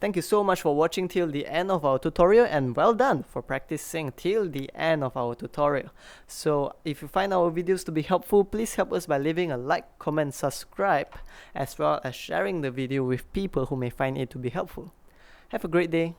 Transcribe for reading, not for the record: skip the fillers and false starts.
Thank you so much for watching till the end of our tutorial, and well done for practicing till the end of our tutorial. So if you find our videos to be helpful, please help us by leaving a like, comment, subscribe, as well as sharing the video with people who may find it to be helpful. Have a great day.